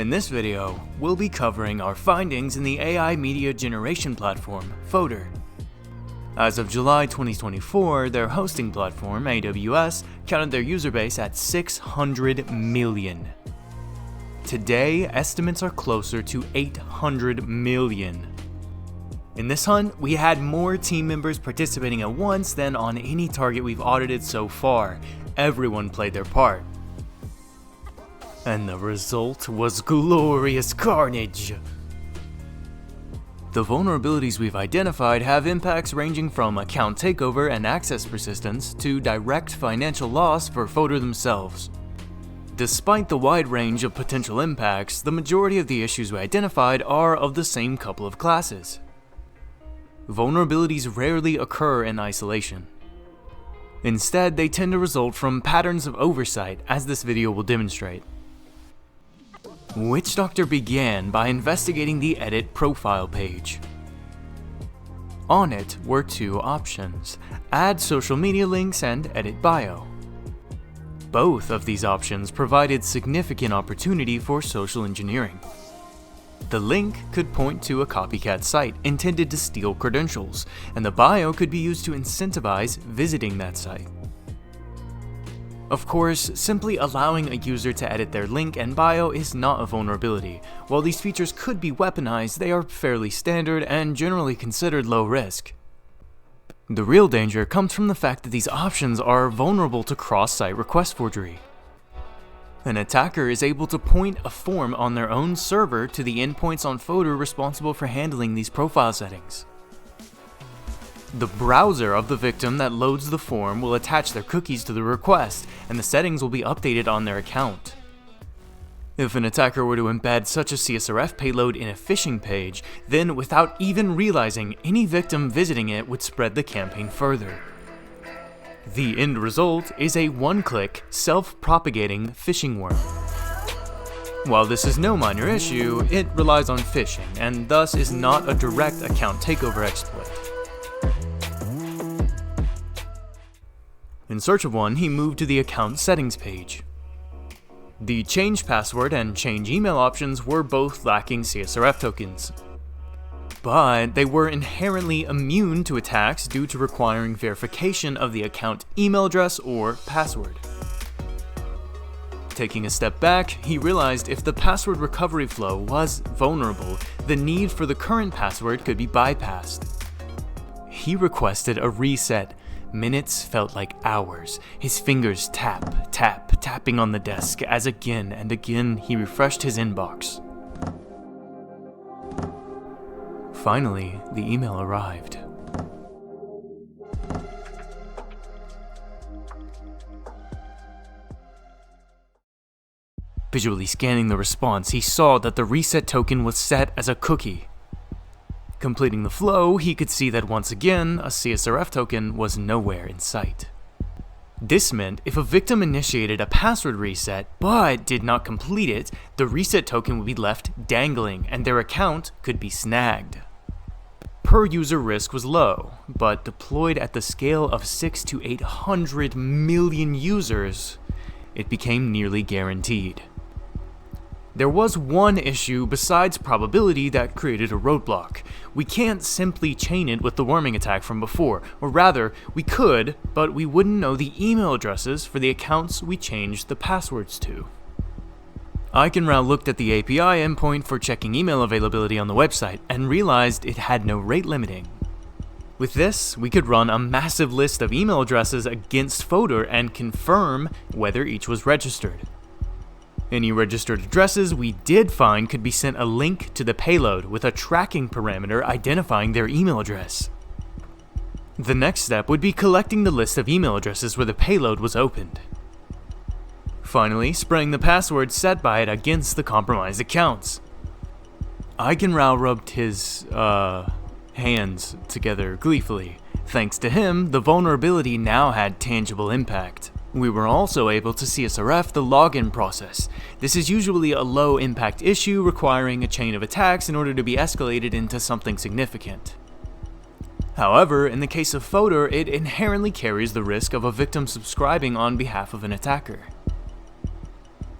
In this video, we'll be covering our findings in the AI media generation platform, Fotor. As of July 2024, their hosting platform, AWS, counted their user base at 600 million. Today, estimates are closer to 800 million. In this hunt, we had more team members participating at once than on any target we've audited so far. Everyone played their part. And the result was glorious carnage. The vulnerabilities we've identified have impacts ranging from account takeover and access persistence to direct financial loss for Fotor themselves. Despite the wide range of potential impacts, the majority of the issues we identified are of the same couple of classes. Vulnerabilities rarely occur in isolation. Instead, they tend to result from patterns of oversight, as this video will demonstrate. Witchdoc began by investigating the edit profile page. On it were two options: add social media links and edit bio. Both of these options provided significant opportunity for social engineering. The link could point to a copycat site intended to steal credentials, and the bio could be used to incentivize visiting that site. Of course, simply allowing a user to edit their link and bio is not a vulnerability. While these features could be weaponized, they are fairly standard and generally considered low risk. The real danger comes from the fact that these options are vulnerable to cross-site request forgery. An attacker is able to point a form on their own server to the endpoints on Fotor responsible for handling these profile settings. The browser of the victim that loads the form will attach their cookies to the request, and the settings will be updated on their account. If an attacker were to embed such a CSRF payload in a phishing page, then without even realizing, any victim visiting it would spread the campaign further. The end result is a one-click, self-propagating phishing worm. While this is no minor issue, it relies on phishing, and thus is not a direct account takeover exploit. In search of one, he moved to the account settings page. The change password and change email options were both lacking CSRF tokens, but they were inherently immune to attacks due to requiring verification of the account email address or password. Taking a step back, he realized if the password recovery flow was vulnerable, the need for the current password could be bypassed. He requested a reset. Minutes felt like hours, his fingers tapping on the desk as again and again he refreshed his inbox. Finally, the email arrived. Visually scanning the response, he saw that the reset token was set as a cookie. Completing the flow, he could see that once again, a CSRF token was nowhere in sight. This meant if a victim initiated a password reset but did not complete it, the reset token would be left dangling and their account could be snagged. Per user risk was low, but deployed at the scale of 600 to 800 million users, it became nearly guaranteed. There was one issue besides probability that created a roadblock. We can't simply chain it with the worming attack from before, or rather, we could, but we wouldn't know the email addresses for the accounts we changed the passwords to. Eingengraou looked at the API endpoint for checking email availability on the website and realized it had no rate limiting. With this, we could run a massive list of email addresses against Fotor and confirm whether each was registered. Any registered addresses we did find could be sent a link to the payload with a tracking parameter identifying their email address. The next step would be collecting the list of email addresses where the payload was opened. Finally, spraying the password set by it against the compromised accounts. Eingengraou rubbed his, hands together gleefully. Thanks to him, the vulnerability now had tangible impact. We were also able to CSRF the login process. This is usually a low-impact issue requiring a chain of attacks in order to be escalated into something significant. However, in the case of Fotor, it inherently carries the risk of a victim subscribing on behalf of an attacker.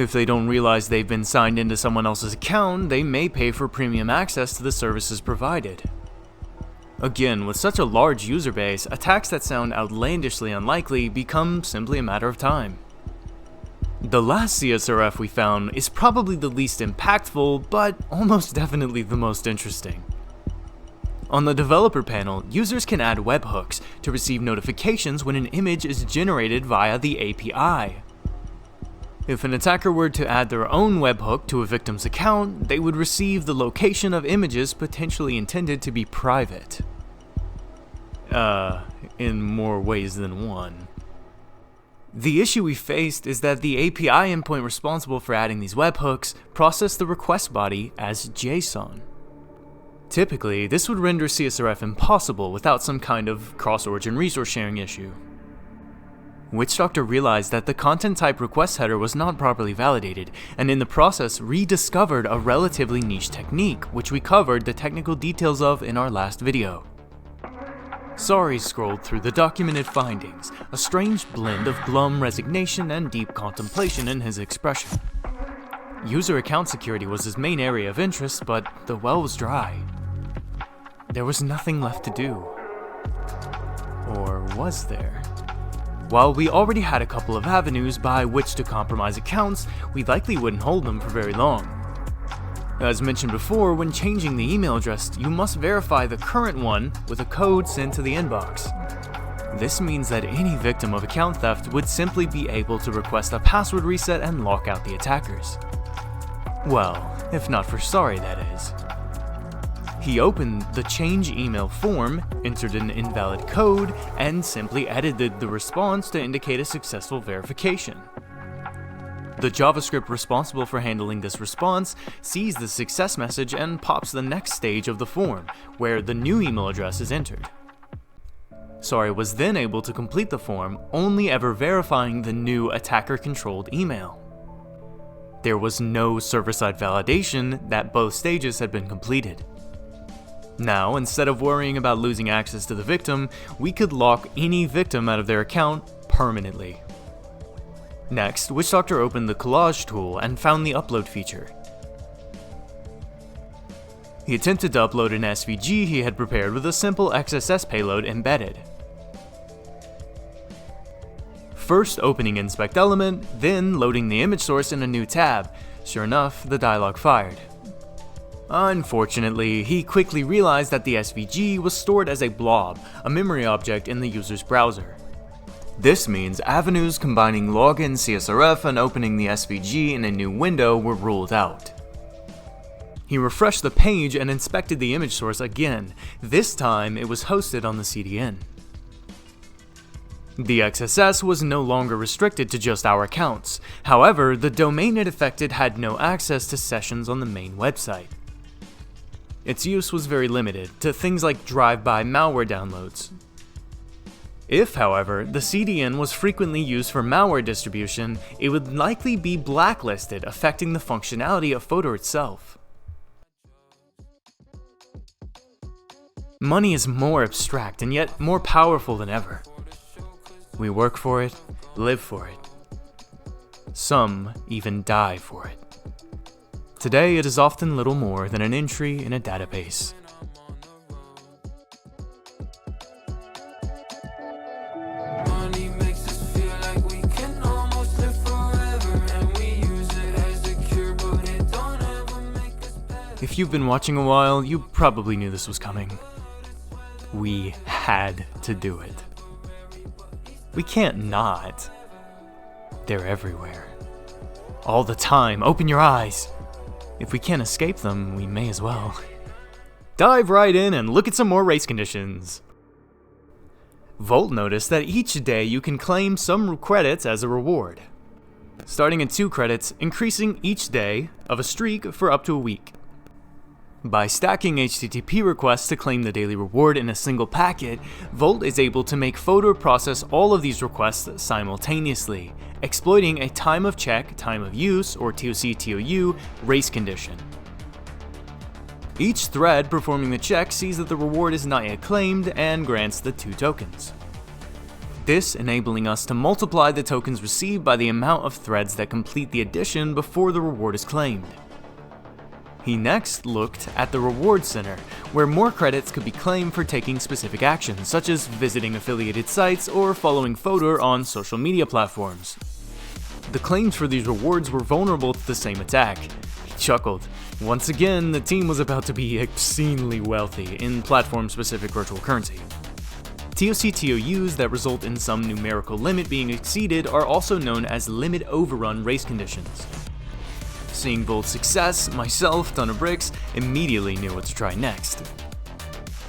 If they don't realize they've been signed into someone else's account, they may pay for premium access to the services provided. Again, with such a large user base, attacks that sound outlandishly unlikely become simply a matter of time. The last CSRF we found is probably the least impactful, but almost definitely the most interesting. On the developer panel, users can add webhooks to receive notifications when an image is generated via the API. If an attacker were to add their own webhook to a victim's account, they would receive the location of images potentially intended to be private. In more ways than one. The issue we faced is that the API endpoint responsible for adding these webhooks processed the request body as JSON. Typically, this would render CSRF impossible without some kind of cross-origin resource sharing issue. Witchdoctor realized that the content type request header was not properly validated, and in the process rediscovered a relatively niche technique, which we covered the technical details of in our last video. Sorry scrolled through the documented findings, a strange blend of glum resignation and deep contemplation in his expression. User account security was his main area of interest, but the well was dry. There was nothing left to do. Or was there? While we already had a couple of avenues by which to compromise accounts, we likely wouldn't hold them for very long. As mentioned before, when changing the email address, you must verify the current one with a code sent to the inbox. This means that any victim of account theft would simply be able to request a password reset and lock out the attackers. Well, if not for sorry, that is. He opened the change email form, entered an invalid code, and simply edited the response to indicate a successful verification. The JavaScript responsible for handling this response sees the success message and pops the next stage of the form, where the new email address is entered. Sorry was then able to complete the form, only ever verifying the new attacker-controlled email. There was no server-side validation that both stages had been completed. Now, instead of worrying about losing access to the victim, we could lock any victim out of their account permanently. Next, Witchdoctor opened the collage tool and found the upload feature. He attempted to upload an SVG he had prepared with a simple XSS payload embedded. First opening inspect element, then loading the image source in a new tab. Sure enough, the dialog fired. Unfortunately, he quickly realized that the SVG was stored as a blob, a memory object in the user's browser. This means avenues combining login CSRF and opening the SVG in a new window were ruled out. He refreshed the page and inspected the image source again. This time, it was hosted on the CDN. The XSS was no longer restricted to just our accounts. However, the domain it affected had no access to sessions on the main website. Its use was very limited, to things like drive-by malware downloads. If, however, the CDN was frequently used for malware distribution, it would likely be blacklisted, affecting the functionality of Fotor itself. Money is more abstract and yet more powerful than ever. We work for it, live for it. Some even die for it. Today, it is often little more than an entry in a database. If you've been watching a while, you probably knew this was coming. We had to do it. We can't not. They're everywhere. All the time, open your eyes. If we can't escape them, we may as well. Dive right in and look at some more race conditions. Volt noticed that each day you can claim some credits as a reward. Starting at 2 credits, increasing each day of a streak for up to a week. By stacking HTTP requests to claim the daily reward in a single packet, Volt is able to make Fotor process all of these requests simultaneously, exploiting a time of check, time of use, or TOC/TOU race condition. Each thread performing the check sees that the reward is not yet claimed and grants the 2 tokens. this enabling us to multiply the tokens received by the amount of threads that complete the addition before the reward is claimed. He next looked at the reward center, where more credits could be claimed for taking specific actions, such as visiting affiliated sites or following Fotor on social media platforms. The claims for these rewards were vulnerable to the same attack. He chuckled. Once again, the team was about to be obscenely wealthy in platform-specific virtual currency. TOC/TOUs that result in some numerical limit being exceeded are also known as limit overrun race conditions. Seeing Volt's success, myself, Ton of Bricks, immediately knew what to try next.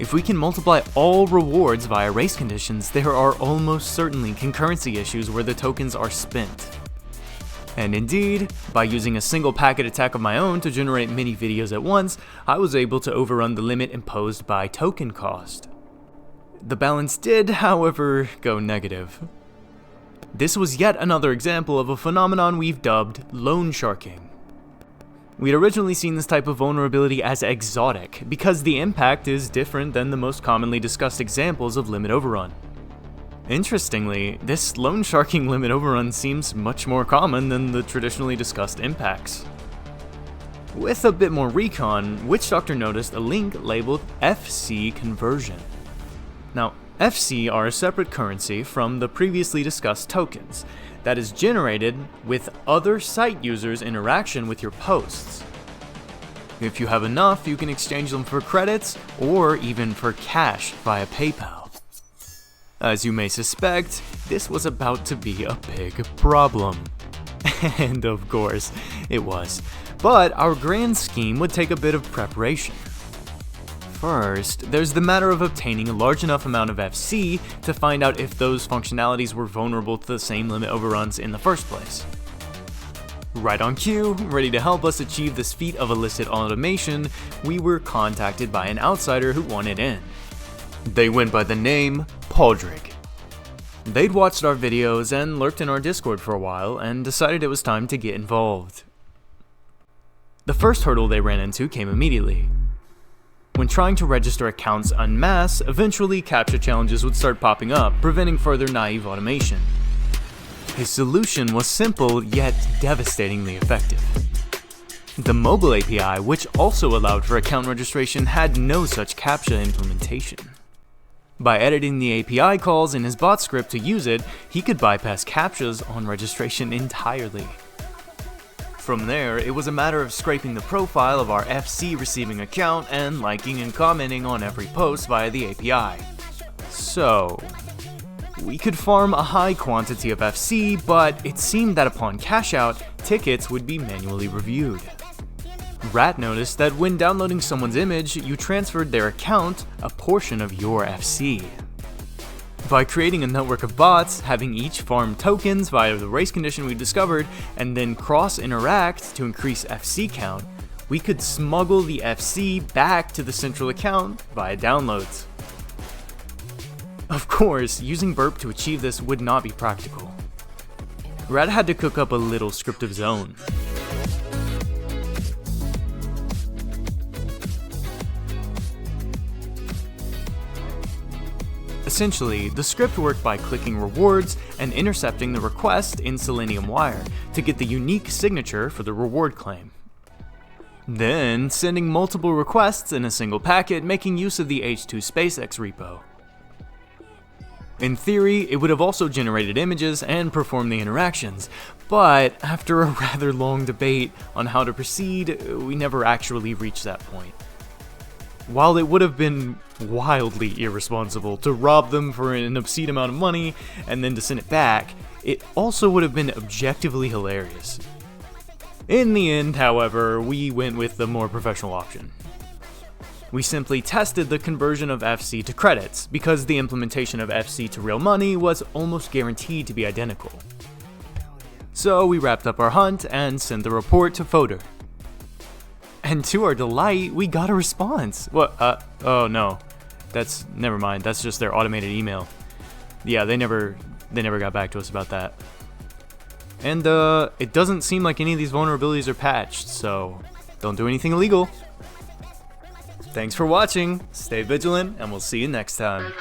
If we can multiply all rewards via race conditions, there are almost certainly concurrency issues where the tokens are spent. And indeed, by using a single packet attack of my own to generate many videos at once, I was able to overrun the limit imposed by token cost. The balance did, however, go negative. This was yet another example of a phenomenon we've dubbed loan sharking. We'd originally seen this type of vulnerability as exotic, because the impact is different than the most commonly discussed examples of limit overrun. Interestingly, this loan sharking limit overrun seems much more common than the traditionally discussed impacts. With a bit more recon, Witchdoctor noticed a link labeled FC conversion. Now, FC are a separate currency from the previously discussed tokens that is generated with other site users' interaction with your posts. If you have enough, you can exchange them for credits or even for cash via PayPal. As you may suspect, this was about to be a big problem. And of course, it was. But our grand scheme would take a bit of preparation. First, there's the matter of obtaining a large enough amount of FC to find out if those functionalities were vulnerable to the same limit overruns in the first place. Right on cue, ready to help us achieve this feat of illicit automation, we were contacted by an outsider who wanted in. They went by the name Padraig. They'd watched our videos and lurked in our Discord for a while and decided it was time to get involved. The first hurdle they ran into came immediately. When trying to register accounts en masse, eventually CAPTCHA challenges would start popping up, preventing further naive automation. His solution was simple yet devastatingly effective. The mobile API, which also allowed for account registration, had no such CAPTCHA implementation. By editing the API calls in his bot script to use it, he could bypass CAPTCHAs on registration entirely. From there, it was a matter of scraping the profile of our FC receiving account and liking and commenting on every post via the API. So, we could farm a high quantity of FC, but it seemed that upon cash out, tickets would be manually reviewed. Rat noticed that when downloading someone's image, you transferred their account a portion of your FC. By creating a network of bots, having each farm tokens via the race condition we discovered, and then cross-interact to increase FC count, we could smuggle the FC back to the central account via downloads. Of course, using Burp to achieve this would not be practical. Rat had to cook up a little script of his own. Essentially, the script worked by clicking rewards and intercepting the request in Selenium Wire to get the unique signature for the reward claim. Then, sending multiple requests in a single packet, making use of the H2 SpaceX repo. In theory, it would have also generated images and performed the interactions, but after a rather long debate on how to proceed, we never actually reached that point. While it would have been wildly irresponsible to rob them for an obscene amount of money and then to send it back, it also would have been objectively hilarious. In the end, however, we went with the more professional option. We simply tested the conversion of FC to credits, because the implementation of FC to real money was almost guaranteed to be identical. So we wrapped up our hunt and sent the report to Fotor. And to our delight, we got a response. What? Oh no. Never mind, that's just their automated email. Yeah, they never got back to us about that. And it doesn't seem like any of these vulnerabilities are patched, so don't do anything illegal. Thanks for watching, stay vigilant, and we'll see you next time.